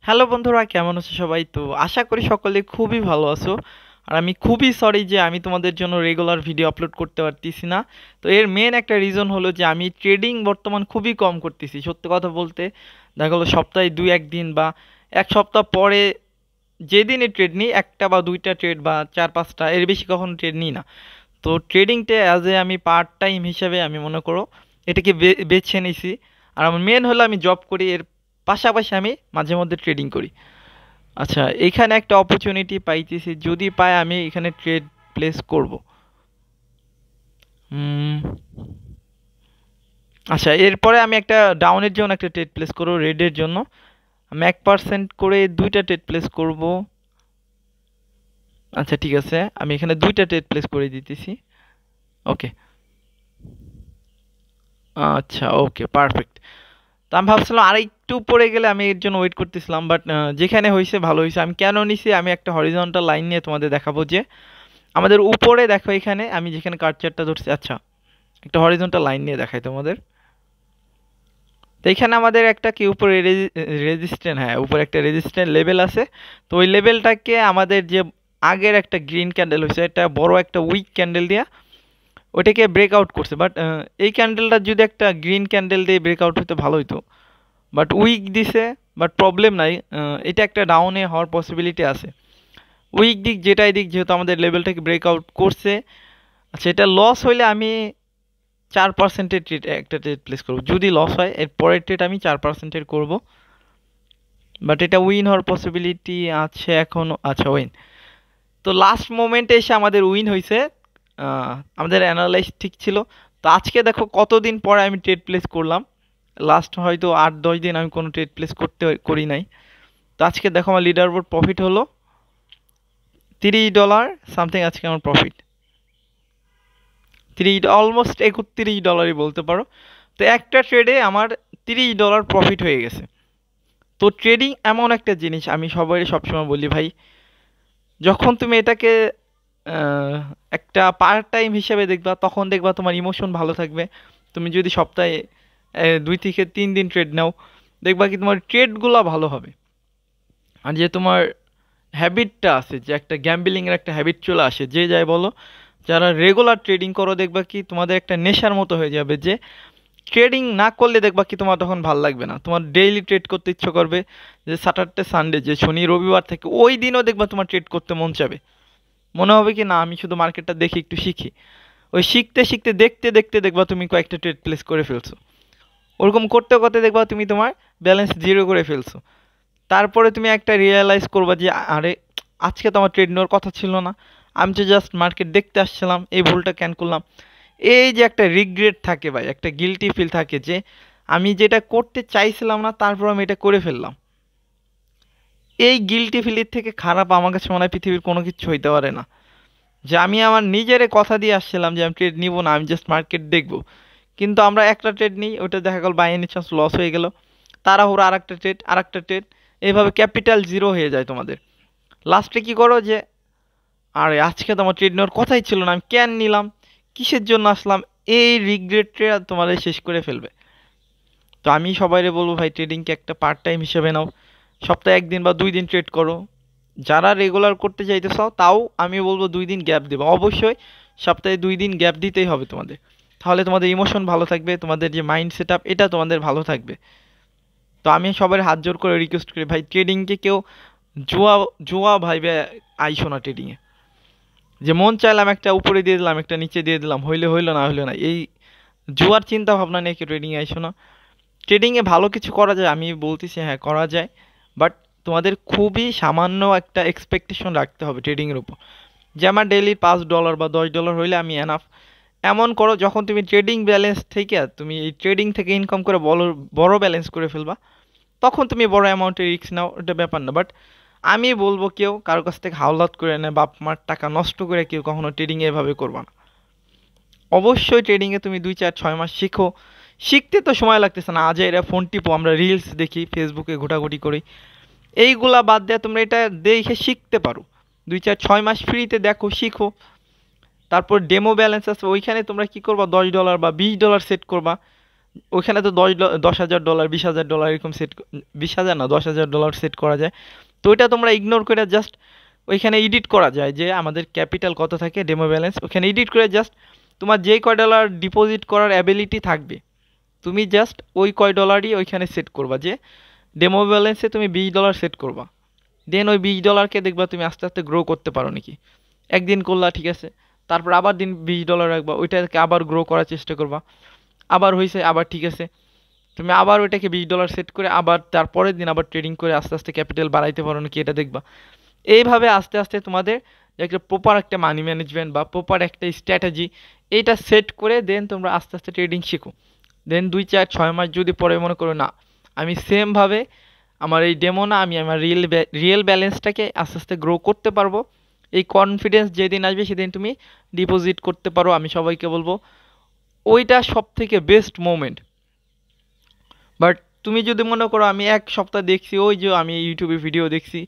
Hello বন্ধুরা, কেমন আছো সবাই? তো আশা করি সকলে খুবই ভালো আছো। আর আমি খুবই সরি যে আমি তোমাদের জন্য রেগুলার ভিডিও আপলোড করতে পারতেছি না। তো এর মেন একটা রিজন হলো যে আমি ট্রেডিং বর্তমান খুবই কম করতেছি। সত্যি কথা বলতে দেখা গেলো সপ্তাহে দুই একদিন বা এক সপ্তাহ পরে যেদিনই ট্রেড নিই, একটা বা দুইটা ট্রেড বা চার পাঁচটা, এর বেশি কখনো ট্রেড নিই না। তো ট্রেডিংটা অ্যাজ এ আমি পার্ট টাইম হিসেবে আমি মনে করো এটাকে বেছে নিয়েছি। আর আমার মেন হলো আমি জব করি, এর পাশাপাশি আমি মাঝে মধ্যে ট্রেডিং করি। আচ্ছা, এখানে একটা অপরচুনিটি পাইতেছি, যদি পাই আমি এখানে ট্রেড প্লেস করব। উম, আচ্ছা, এরপরে আমি একটা ডাউনের জন্য একটা ট্রেড প্লেস করবো, রেডের জন্য আমি 1% করে দুইটা ট্রেড প্লেস করব। আচ্ছা ঠিক আছে, আমি এখানে দুইটা ট্রেড প্লেস করে দিতেছি। ওকে। আচ্ছা ওকে, পারফেক্ট। তো আমি ভাবছিলাম আর একটু পরে গেলে, আমি এর জন্য ওয়েট করতেছিলাম, বাট যেখানে হয়েছে ভালো হয়েছে। আমি কেন নিছি, আমি একটা হরিজন্টাল লাইন নিয়ে তোমাদের দেখাবো যে আমাদের উপরে দেখো, এখানে আমি যেখানে কার্সারটা ধরছি, আচ্ছা একটা হরিজন্টাল লাইন নিয়ে দেখাই তোমাদের। তো এখানে আমাদের একটা কি উপরে রেজিস্ট্যান্ট, হ্যাঁ উপরে একটা রেজিস্ট্যান্ট লেভেল আছে। তো ওই লেভেলটাকে আমাদের যে আগের একটা গ্রিন ক্যান্ডেল হয়েছে, একটা বড় একটা উইক ক্যান্ডেল দিয়ে ওইটাকে ব্রেকআউট করছে। বাট এই ক্যান্ডেলটা যদি একটা গ্রিন ক্যান্ডেল দিয়ে ব্রেকআউট হতে ভালো হতো, বাট উইক দিছে। বাট প্রবলেম নাই, এটা একটা ডাউনে হওয়ার পসিবিলিটি আছে। উইক দিক যেটাই দিক, যেহেতু আমাদের লেভেলটাকে ব্রেকআউট করছে। আচ্ছা, এটা লস হইলে আমি 4%-এর ট্রেড, একটা ট্রেড প্লেস করবো। যদি লস হয় এর পরের ট্রেড আমি 4%-এর করবো। বাট এটা উইন হওয়ার পসিবিলিটি আছে এখনও। আচ্ছা উইন। তো লাস্ট মোমেন্টে এসে আমাদের উইন হয়েছে। আমাদের অ্যানালাইজ ঠিক ছিল। তো আজকে দেখো কতদিন পরে আমি ট্রেড প্লেস করলাম। লাস্ট হয়তো 8-10 দিন আমি কোনো ট্রেড প্লেস করি নাই। তো আজকে দেখো আমার লিডার বোর্ড প্রফিট হলো $30 সামথিং। আজকে আমার প্রফিট অলমোস্ট $31 বলতে পারো। তো একটা ট্রেডে আমার $30 প্রফিট হয়ে গেছে। তো ট্রেডিং এমন একটা জিনিস, আমি সবাই সবসময় বলি ভাই, যখন তুমি এটাকে আহ, একটা পার্ট টাইম হিসেবে দেখবা, তখন দেখবা তোমার ইমোশন ভালো থাকবে। তুমি যদি সপ্তাহে 2 থেকে 3 দিন ট্রেড নাও, দেখবা কি তোমার ট্রেডগুলো ভালো হবে। আর যে তোমার হ্যাবিটটা আছে, যে একটা গ্যাম্বলিংয়ের একটা হ্যাবিট চলে আসে, যে যাই বলো, যারা রেগুলার ট্রেডিং করো দেখবা কি তোমাদের একটা নেশার মতো হয়ে যাবে, যে ট্রেডিং না করলে দেখবা কি তোমার তখন ভাল লাগবে না, তোমার ডেইলি ট্রেড করতে ইচ্ছে করবে। যে স্যাটারডে সানডে, যে শনি রবিবার থেকে, ওই দিনও দেখবা তোমার ট্রেড করতে মন চাবে। মনে হবে কি না, আমি শুধু মার্কেটটা দেখি, একটু শিখি। ওই শিখতে শিখতে দেখতে দেখতে দেখবা তুমি কয়েকটা ট্রেড প্লেস করে ফেলছো। ওরকম করতে করতে দেখবা তুমি তোমার ব্যালেন্স জিরো করে ফেলছো। তারপরে তুমি একটা রিয়েলাইজ করবা যে আরে, আজকে তো আমার ট্রেড নেওয়ার কথা ছিল না, আমি তো জাস্ট মার্কেট দেখতে আসছিলাম, এই ভুলটা কেন করলাম। এই যে একটা রিগ্রেট থাকে ভাই, একটা গিল্টি ফিল থাকে, যে আমি যেটা করতে চাইছিলাম না, তারপর আমি এটা করে ফেললাম। এই গিল্টি ফিলের থেকে খারাপ আমার কাছে মনে হয় পৃথিবীর কোনো কিছু হইতে পারে না। যে আমি আমার নিজের কথা দিয়ে আসছিলাম যে আমি ট্রেড নিব না, আমি জাস্ট মার্কেট দেখব। কিন্তু আমরা একটা ট্রেড নিই, ওটা দেখা গেল বাই এনি চান্স লস হয়ে গেল। তাড়াহুড়ো আর একটা ট্রেড, আর একটা ট্রেড, এইভাবে ক্যাপিটাল জিরো হয়ে যায় তোমাদের। লাস্টে কি করো যে আরে, আজকে তো আমার ট্রেড নেওয়ার কথাই ছিল না, আমি কেন নিলাম, কিসের জন্য আসলাম। এই রিগ্রেটটা তোমাদের শেষ করে ফেলবে। তো আমি সবাইরে বলবো ভাই, ট্রেডিংকে একটা পার্ট টাইম হিসেবে নাও। সপ্তাহে 1 দিন বা 2 দিন ট্রেড করো। যারা রেগুলার করতে চাইতে চাও, তাও আমি বলবো 2 দিন গ্যাপ দেবো অবশ্যই। সপ্তাহে 2 দিন গ্যাপ দিতেই হবে তোমাদের। তাহলে তোমাদের ইমোশন ভালো থাকবে, তোমাদের যে মাইন্ড সেট আপ, এটা তোমাদের ভালো থাকবে। তো আমি সবার হাত জোর করে রিকোয়েস্ট করি ভাই, ট্রেডিংকে কেউ জুয়া জুয়া ভাইবে আইসো না ট্রেডিংয়ে। যে মন চাইলাম একটা উপরে দিয়ে দিলাম, একটা নিচে দিয়ে দিলাম, হইলে হইলো, না হইলো না, এই জুয়ার চিন্তা ভাবনা নিয়ে কেউ ট্রেডিংয়ে আইসো না। ট্রেডিংয়ে ভালো কিছু করা যায়, আমি বলতেছি হ্যাঁ করা যায়। বাট তোমাদের খুবই সামান্য একটা এক্সপেকটেশন রাখতে হবে ট্রেডিংয়ের উপর। যে আমার ডেইলি $5 বা $10 হইলে আমি এনাফ। এমন করো, যখন তুমি ট্রেডিং ব্যালেন্স থেকে, তুমি এই ট্রেডিং থেকে ইনকাম করে বড় বড় ব্যালেন্স করে ফেলবা, তখন তুমি বড় অ্যামাউন্টের রিস্ক নাও, এটা ব্যাপার না। বাট আমি বলবো কেউ কারোর কাছ থেকে হাওলাত করে নেয়, বাপ মার টাকা নষ্ট করে কেউ কখনো ট্রেডিং এভাবে করবা না। অবশ্যই ট্রেডিংয়ে তুমি 2 4 6 মাস শিখো। শিখতে তো সময় লাগতেছে না, আজ এরা ফোন টিপো, আমরা রিলস দেখি, ফেসবুকে ঘোটাঘুটি করি, এইগুলা বাদ দিয়ে তোমরা এটা দেখে শিখতে পারো। 2 4 6 মাস ফ্রিতে দেখো, শিখো। তারপর ডেমো ব্যালেন্স আছে, ওইখানে তোমরা কি করবা, $10 বা $20 সেট করবা। ওইখানে তো 10,000 ডলার, $20,000 এরকম সেট, 20,000 না, $10,000 সেট করা যায়। তো ওইটা তোমরা ইগনোর করে জাস্ট ওইখানে এডিট করা যায় যে আমাদের ক্যাপিটাল কত থাকে, ডেমো ব্যালেন্স, ওখানে এডিট করে জাস্ট তোমার যেই কয় ডলার ডিপোজিট করার অ্যাবিলিটি থাকবে, তুমি জাস্ট ওই কয় ডলারই ওইখানে সেট করবা, যে ডেমো ব্যালেন্সে তুমি $20 সেট করবা। দেন ওই $20কে দেখবা তুমি আস্তে আস্তে গ্রো করতে পারো নাকি। একদিন করলা, ঠিক আছে, তারপর আবার দিন $20 রাখবা, ওইটাকে আবার গ্রো করার চেষ্টা করবা, আবার হয়েছে, আবার ঠিক আছে, তুমি আবার ওইটাকে $20 সেট করে আবার তারপরের দিন আবার ট্রেডিং করে আস্তে আস্তে ক্যাপিটাল বাড়াইতে পারো নাকি, এটা দেখবা। এইভাবে আস্তে আস্তে তোমাদের যে একটা প্রপার একটা মানি ম্যানেজমেন্ট বা প্রপার একটা স্ট্র্যাটেজি, এইটা সেট করে দেন তোমরা আস্তে আস্তে ট্রেডিং শিখো। দেন 2, 4, 6 মাস যদি পরে মনে করো না আমি সেমভাবে আমার এই ডেমো না, আমি আমার রিয়েল ব্যালেন্সটাকে আস্তে আস্তে গ্রো করতে পারবো, এই কনফিডেন্স যেদিন আসবে সেদিন তুমি ডিপোজিট করতে পারো। আমি সবাইকে বলবো ওইটা সব থেকে বেস্ট মোমেন্ট। বাট তুমি যদি মনে করো আমি এক সপ্তাহ দেখছি, ওই যে আমি ইউটিউবে ভিডিও দেখছি,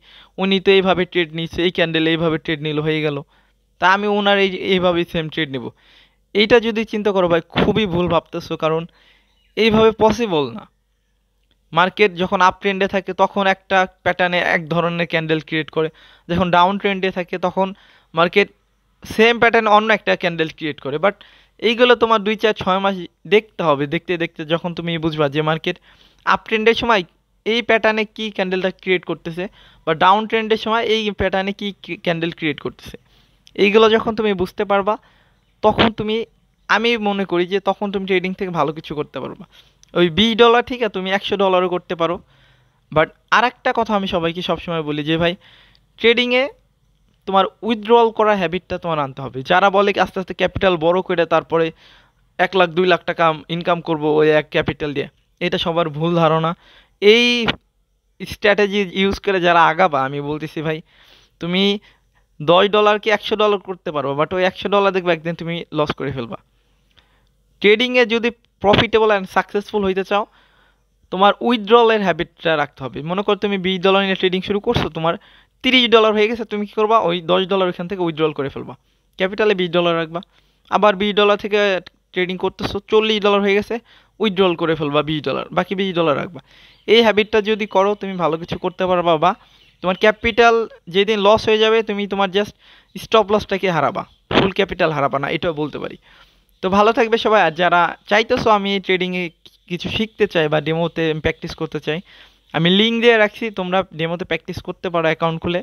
উনি তো এইভাবে ট্রেড নিচ্ছে, এই ক্যান্ডেল এইভাবে ট্রেড নিল, হয়ে গেল, তা আমি ওনার এইভাবেই সেম ট্রেড নেব, এইটা যদি চিন্তা করো ভাই খুবই ভুল ভাবতেছো, কারণ এইভাবে পসিবল না। মার্কেট যখন আপ ট্রেন্ডে থাকে তখন একটা প্যাটার্নে এক ধরনের ক্যান্ডেল ক্রিয়েট করে, যখন ডাউন ট্রেন্ডে থাকে তখন মার্কেট সেম প্যাটার্নে অন্য একটা ক্যান্ডেল ক্রিয়েট করে। বাট এইগুলো তোমার 2, 4, 6 মাস দেখতে হবে, দেখতে দেখতে যখন তুমি বুঝবা যে মার্কেট আপ ট্রেন্ডের সময় এই প্যাটার্নে কি ক্যান্ডেলটা ক্রিয়েট করতেছে, বা ডাউন ট্রেন্ডের সময় এই প্যাটার্নে কি ক্যান্ডেল ক্রিয়েট করতেছে, এইগুলো যখন তুমি বুঝতে পারবা তখন তুমি, আমি মনে করি যে তখন তুমি ট্রেডিং থেকে ভালো কিছু করতে পারবা। ওই $20 ঠিক আছে, তুমি $100 করতে পারো। বাট আর একটা কথা আমি সবাইকে সবসময় বলি যে ভাই, ট্রেডিংয়ে তোমার উইথড্রল করার হ্যাবিটটা তোমার আনতে হবে। যারা বলে কি আস্তে আস্তে ক্যাপিটাল বড় করে তারপরে 1 লাখ 2 লাখ টাকা ইনকাম করব ওই এক ক্যাপিটাল দিয়ে, এটা সবার ভুল ধারণা। এই স্ট্র্যাটেজি ইউজ করে যারা আগাবা, আমি বলতেছি ভাই তুমি $10কে $100 করতে পারো, বাট ওই $100 দেখবে একদিন তুমি লস করে ফেলবা। ট্রেডিংয়ে যদি প্রফিটেবল অ্যান্ড সাকসেসফুল হইতে চাও, তোমার উইথড্রলের হ্যাবিটটা রাখতে হবে। মনে করো তুমি $20 নিয়ে ট্রেডিং শুরু করছো, তোমার $30 হয়ে গেছে, তুমি কী করবা, ওই $10 ওইখান থেকে উইথড্রল করে ফেলবা, ক্যাপিটালে $20 রাখবা। আবার $20 থেকে ট্রেডিং করতেছো, $40 হয়ে গেছে, উইথড্রল করে ফেলবা $20, বাকি $20 রাখবা। এই হ্যাবিটটা যদি করো তুমি ভালো কিছু করতে পারবা, বা তোমার ক্যাপিটাল যেদিন লস হয়ে যাবে তুমি তোমার জাস্ট স্টপ লসটাকে হারাবা, ফুল ক্যাপিটাল হারাবা না, এটাও বলতে পারি। তো ভালো থাকবে সবাই। আর যারা চাইতেছো আমি ট্রেডিংয়ে কিছু শিখতে চাই বা ডেমোতে প্র্যাকটিস করতে চাই, আমি লিঙ্ক দিয়ে রাখছি, তোমরা ডেমোতে প্র্যাকটিস করতে পারো অ্যাকাউন্ট খুলে।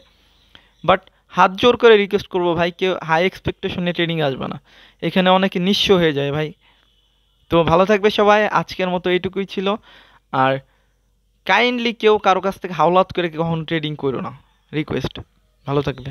বাট হাত জোর করে রিকোয়েস্ট করবো ভাই, কেউ হাই এক্সপেকটেশনে ট্রেডিং আসবে না, এখানে অনেকে নিঃস্ব হয়ে যায় ভাই। তো ভালো থাকবে সবাই, আজকের মতো এইটুকুই ছিল। আর কাইন্ডলি কেউ কারো কাছ থেকে হাওলাত করে কখনো ট্রেডিং করো না, রিকোয়েস্ট। ভালো থাকবে।